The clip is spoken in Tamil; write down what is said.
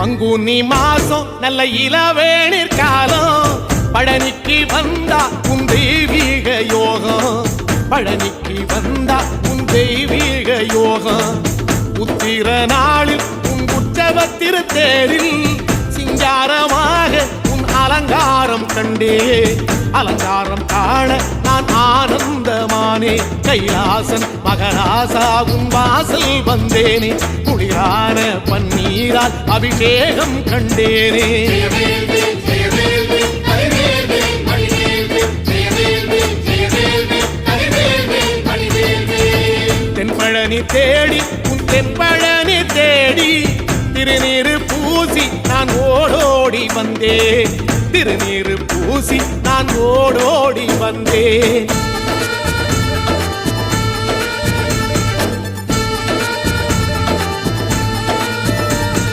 பங்குனி மாசம் நல்ல இளவேணிற் காலம் பழனிக்கு வந்தா உன் தெய்வீக யோகம் பழனிக்கு வந்தா உன் தெய்வீக யோகம் உத்திர நாளில் உன் உற்சவ திருத்தேரில் சிங்காரமாக உன் அலங்காரம் கண்டே அலங்காரம் காண நான் ஆனந்தமானே கைலாசன் மகராசா உன் வாசல் வந்தேனே குளிரான பன்னீரால் அபிஷேகம் கண்டேனே தென்பழனி தேடி உன் தென்பழனி தேடி திருநீரு பூசி நான் ஓடோடி வந்தேன் திருநீரு பூசி நான் ஓடோடி வந்தேன்